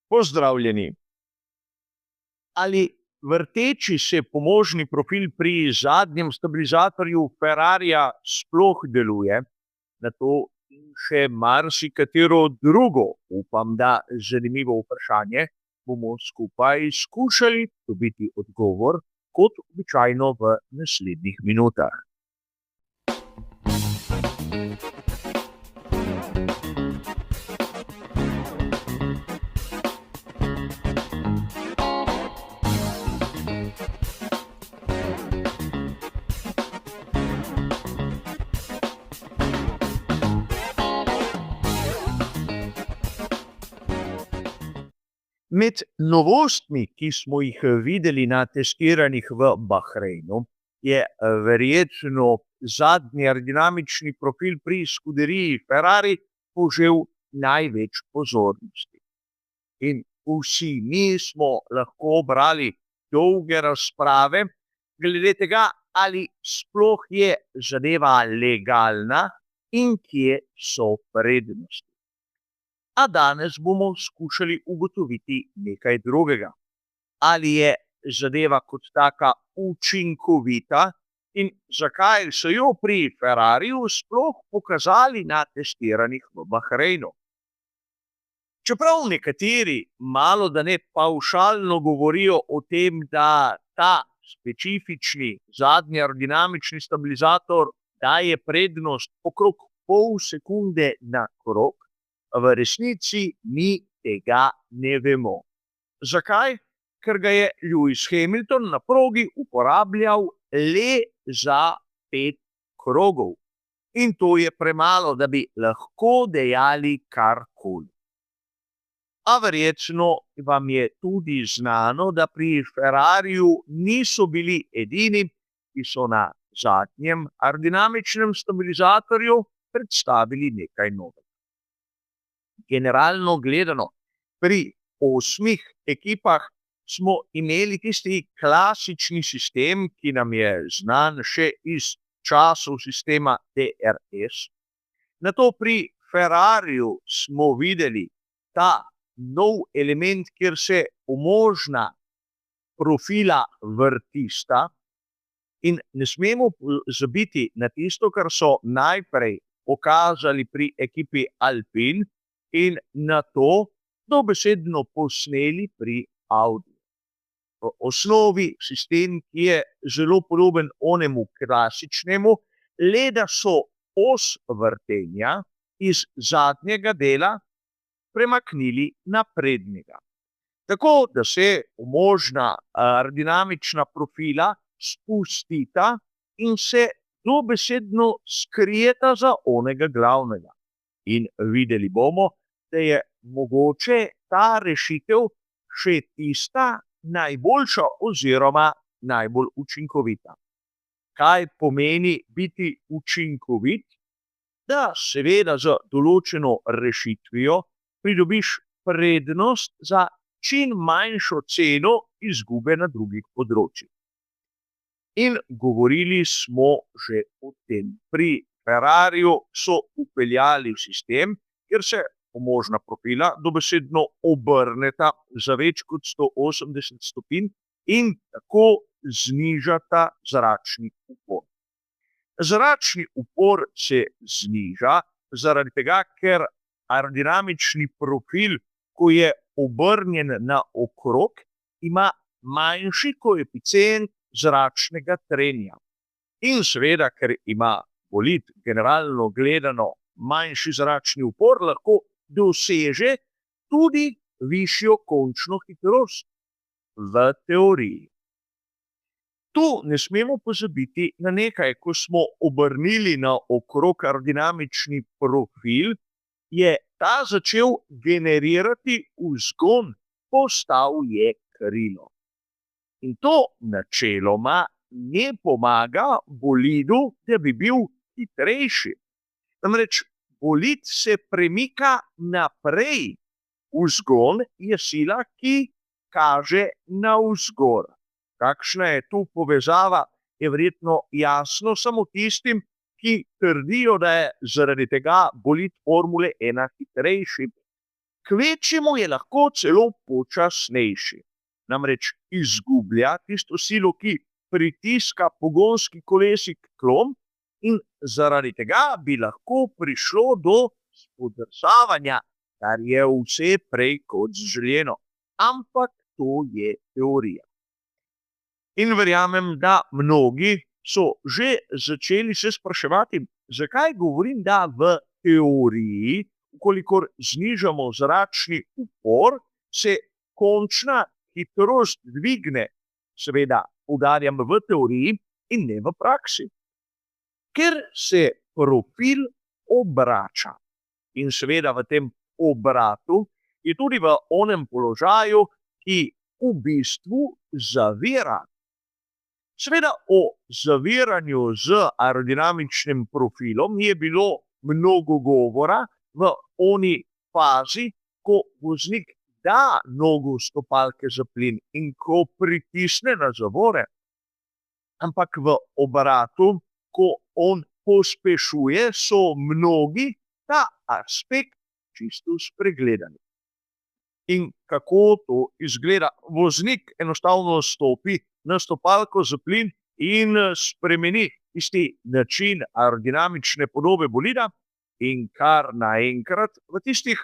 Pozdravljeni. Ali vrteči se pomožni profil pri zadnjem stabilizatorju Ferrarija sploh deluje? Na to in še marsikatero drugo, upam, da zanimivo vprašanje, bomo skupaj skušali dobiti odgovor, kot običajno v naslednjih minutah. Med novostmi, ki smo jih videli na testiranjih v Bahreinu, je verjetno zadnji aerodinamični profil pri Scuderii Ferrari požel največ pozornosti. In vsi mi smo lahko brali dolge razprave glede tega, ali sploh je zadeva legalna in kje so prednosti. A danes bomo skušali ugotoviti nekaj drugega. Ali je zadeva kot taka učinkovita in zakaj so jo pri Ferrariju sploh pokazali na testiranjih v Bahreinu. Čeprav nekateri malo da ne pavšalno govorijo o tem, da ta specifični zadnji aerodinamični stabilizator daje prednost okrog pol sekunde na krog, v resnici mi tega ne vemo. Zakaj? Ker ga je Lewis Hamilton na progi uporabljal le za 5 krogov. In to je premalo, da bi lahko dejali karkoli. A verjetno vam je tudi znano, da pri Ferrariju niso bili edini, ki so na zadnjem aerodinamičnem stabilizatorju predstavili nekaj novega. Generalno gledano, pri 8 ekipah smo imeli tisti klasični sistem, ki nam je znan še iz časov sistema DRS. Nato pri Ferrariju smo videli ta nov element, kjer se pomožna profila vrtista, in ne smemo pozabiti na tisto, kar so najprej pokazali pri ekipi Alpine, in na to dobesedno posneli pri Audiju. V osnovi sistem, ki je zelo podoben onemu klasičnemu, le da so os vrtenja iz zadnjega dela premaknili na prednjega. Tako da se pomožna aerodinamična profila spustita in se dobesedno skrijeta za onega glavnega. In videli bomo, da je mogoče ta rešitev še tista najboljša oziroma najbolj učinkovita. Kaj pomeni biti učinkovit? Da seveda z določeno rešitvijo pridobiš prednost za čim manjšo ceno izgube na drugih področjih. In govorili smo že o tem. Pri Ferrariju so vpeljali sistem, kjer se pomožna profila dobesedno obrneta za več kot 180 stopinj in tako znižata zračni upor. Zračni upor se zniža zaradi tega, ker aerodinamični profil, ko je obrnjen na okrog, ima manjši koeficient zračnega trenja. In seveda, ker ima bolid generalno gledano manjši zračni upor, lahko doseže tudi višjo končno hitrost v teoriji. Tu ne smemo pozabiti na nekaj. Ko smo obrnili na okrog aerodinamični profil, je ta začel generirati vzgon, postal je krilo. In to načeloma ne pomaga bolidu, da bi bil hitrejši. Namreč bolid se premika naprej. Vzgon je sila, ki kaže navzgor. Kakšna je tu povezava, je verjetno jasno samo tistim, ki trdijo, da je zaradi tega bolid Formule 1 hitrejši. kvečjemu je lahko celo počasnejši. Namreč izgublja tisto silo, ki pritiska pogonski kolesi k tlom, in zaradi tega bi lahko prišlo do spodrsavanja, kar je vse prej kot želeno. Ampak to je teorija. In verjamem, da mnogi so že začeli se spraševati, zakaj govorim, da v teoriji, kolikor znižamo zračni upor, se končna hitrost dvigne, seveda poudarjam v teoriji in ne v praksi. Ker se profil obrača in seveda v tem obratu je tudi v onem položaju, ki v bistvu zavira. Seveda o zaviranju z aerodinamičnim profilom je bilo mnogo govora v oni fazi, ko voznik da nogo stopalke za plin in ko pritisne na zavore. Ampak v obratu, ko on pospešuje, so mnogi ta aspekt čisto spregledali. In kako to izgleda? Voznik enostavno stopi na stopalko za plin in spremeni tisti način aerodinamične podobe bolida in kar naenkrat v tistih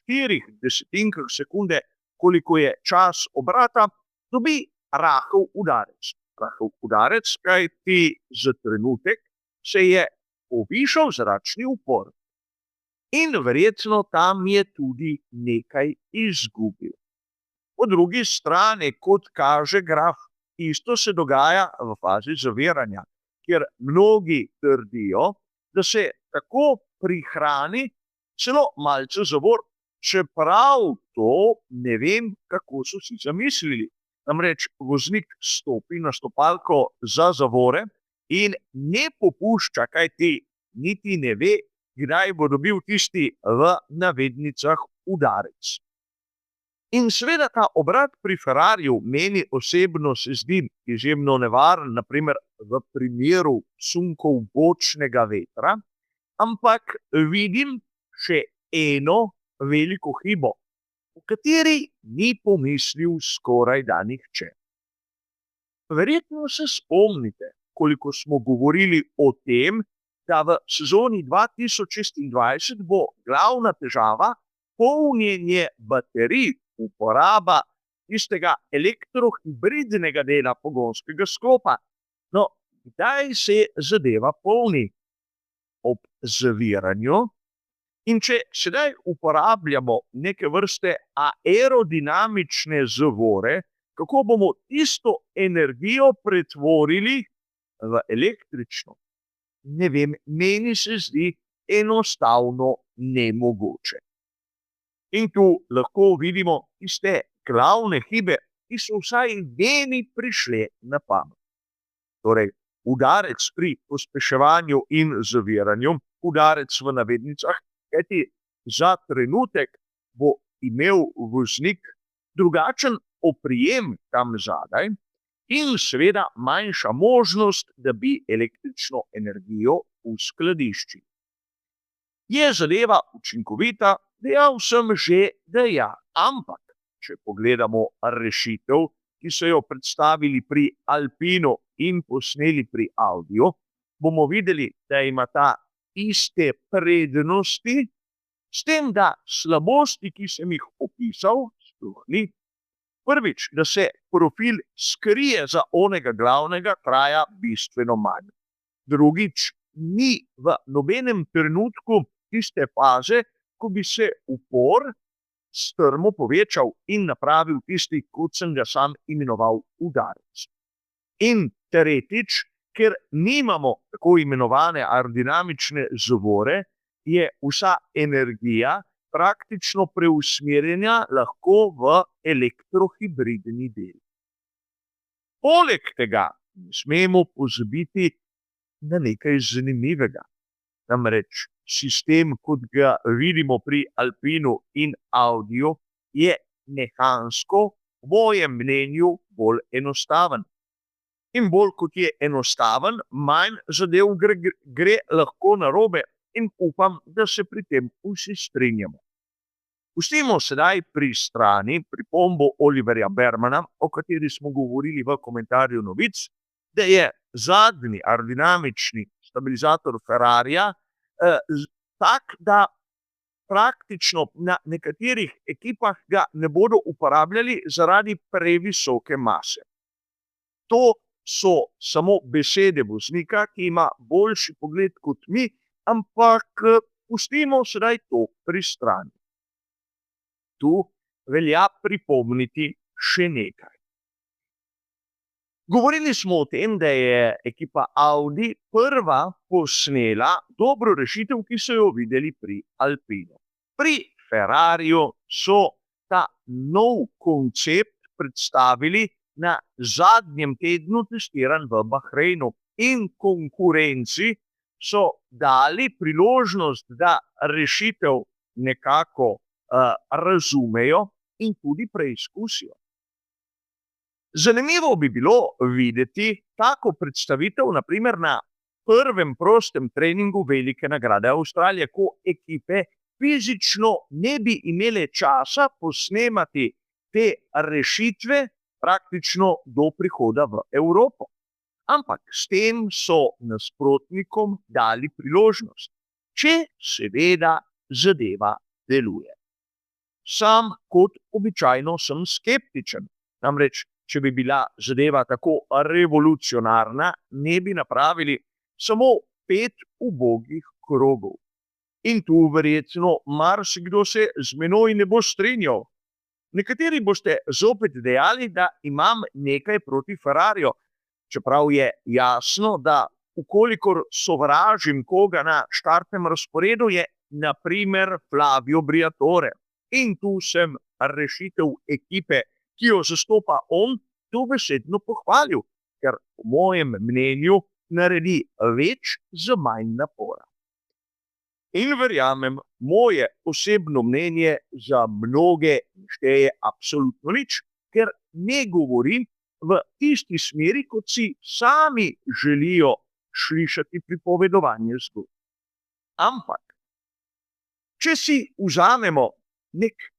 4 desetinkah sekunde, koliko je čas obrata, dobi rahel udarec. Rahel udarec, kajti za trenutek se je povišal zračni upor. In verjetno tam je tudi nekaj izgubil. Po drugi strani, kot kaže graf, isto se dogaja v fazi zaviranja, kjer mnogi trdijo, da se tako prihrani celo malce zavor, čeprav to ne vem, kako so si zamislili. Namreč voznik stopi na stopalko za zavore in ne popušča, kajti niti ne ve, kdaj bo dobil tisti v navednicah udarec. In seveda ta obrat pri Ferrariju meni osebno se zdi izjemno nevaren, naprimer v primeru sunkov bočnega vetra, ampak vidim še eno veliko hibo, o kateri ni pomislil skorajda nihče. Verjetno se spomnite, koliko smo govorili o tem, da v sezoni 2026 bo glavna težava polnjenje baterij, uporaba tistega elektrohibridnega dela pogonskega sklopa. No, kdaj se zadeva polni? Ob zaviranju. In če sedaj uporabljamo neke vrste aerodinamične zavore, kako bomo tisto energijo pretvorili v električno? Ne vem, meni se zdi enostavno nemogoče. In tu lahko vidimo tiste glavne hibe, ki so vsaj meni prišle na pamet. Torej, udarec pri pospeševanju in zaviranju, udarec v navednicah, kajti za trenutek bo imel voznik drugačen oprijem tam zadaj in seveda manjša možnost, da bi električno energijo uskladiščil. Je zadeva učinkovita? Dejal sem že, da ja, ampak če pogledamo rešitev, ki so jo predstavili pri Alpinu in posneli pri Audiju, bomo videli, da ima ta iste prednosti, s tem, da slabosti, ki sem jih opisal, sploh ni. Prvič, da se profil skrije za onega glavnega, traja bistveno manj. Drugič, ni v nobenem trenutku tiste faze, ko bi se upor strmo povečal in napravil tisti, kot sem ga sam imenoval, udarec. In tretjič, ker nimamo tako imenovane aerodinamične zavore, je vsa energija praktično preusmerjena lahko v elektrohibridni del. Poleg tega ne smemo pozabiti na nekaj zanimivega. Namreč sistem, kot ga vidimo pri Alpinu in Audiju, je mehansko, v mojem mnenju, bolj enostaven. In bolj kot je enostaven, manj zadev gre lahko narobe in upam, da se pri tem vsi strinjamo. Pustimo sedaj pri strani pripombo Oliverja Bermana, o kateri smo govorili v komentarju novic, da je zadnji aerodinamični stabilizator Ferrarija tak, da praktično na nekaterih ekipah ga ne bodo uporabljali zaradi previsoke mase. To so samo besede voznika, ki ima boljši pogled kot mi, ampak pustimo sedaj to pri strani. Tu velja pripomniti še nekaj. Govorili smo o tem, da je ekipa Audi prva posnela dobro rešitev, ki so jo videli pri Alpinu. Pri Ferrariju so ta nov koncept predstavili na zadnjem tednu testiranj v Bahreinu in konkurenci so dali priložnost, da rešitev nekako razumejo in tudi preizkusijo. Zanimivo bi bilo videti tako predstavitev, na primer na prvem prostem treningu Velike nagrade Avstralije, ko ekipe fizično ne bi imele časa posnemati te rešitve praktično do prihoda v Evropo. Ampak s tem so nasprotnikom dali priložnost, če seveda zadeva deluje. Sam kot običajno sem skeptičen, namreč če bi bila zadeva tako revolucionarna, ne bi napravili samo 5 ubogih krogov. In tu verjetno marsikdo se z menoj ne bo strinjal. Nekateri boste zopet dejali, da imam nekaj proti Ferrariju, čeprav je jasno, da ukolikor sovražim koga na štartnem razporedu, je na primer Flavio Briatore. In tu sem rešitev ekipe, ki jo zastopa on, dobesedno pohvalil, ker po mojem mnenju naredi več z manj napora. In verjamem, moje osebno mnenje za mnoge šteje absolutno nič, ker ne govorim v tisti smeri, kot si sami želijo slišati pripovedovanje zgodb. Ampak, če si vzamemo nek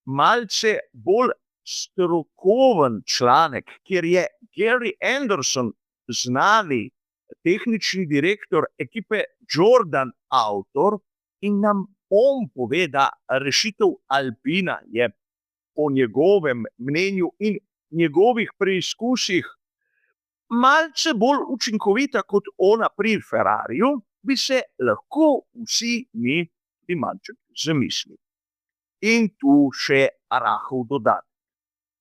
malce bolj strokoven članek, kjer je Gary Anderson, znani tehnični direktor ekipe Jordan, avtor, in nam on pove, da rešitev Alpina je po njegovem mnenju in njegovih preizkusih malce bolj učinkovita kot ona pri Ferrariju, bi se lahko vsi mi malček zamislili. In tu še rahel dodatek.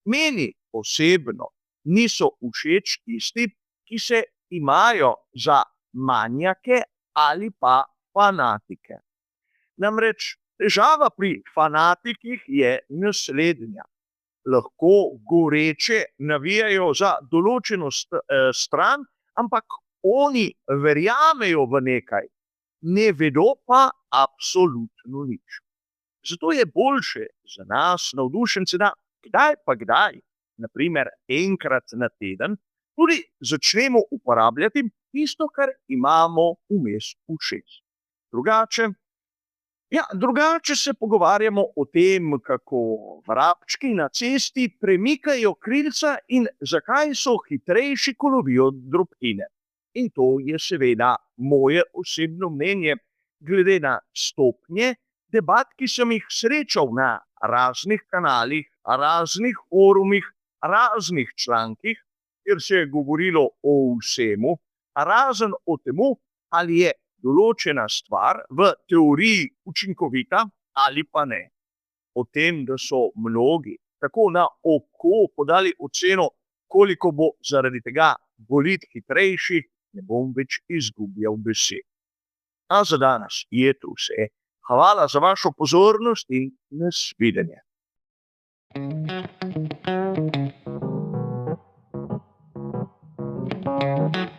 Meni osebno niso všeč tisti, ki se imajo za manjake ali pa fanatike. Namreč težava pri fanatikih je naslednja. Lahko goreče navijajo za določeno stran, ampak oni verjamejo v nekaj, ne vedo pa absolutno nič. Zato je boljše za nas navdušence, da kdaj pa kdaj, na primer enkrat na teden, tudi začnemo uporabljati tisto, kar imamo vmes všeč. Drugače se pogovarjamo o tem, kako vrabčki na cesti premikajo krilca in zakaj so hitrejši, ko lovijo drobtine. In to je seveda moje osebno mnenje, glede na stopnje debat, ki sem jih srečal na raznih kanalih, raznih forumih, raznih člankih, kjer se je govorilo o vsemu, razen o temu, ali je določena stvar v teoriji učinkovita ali pa ne. O tem, da so mnogi tako na oko podali oceno, koliko bo zaradi tega bolid hitrejši, ne bom več izgubljal besed. A za danes je to vse. Hvala za vašo pozornost in nasvidenje. Thank you.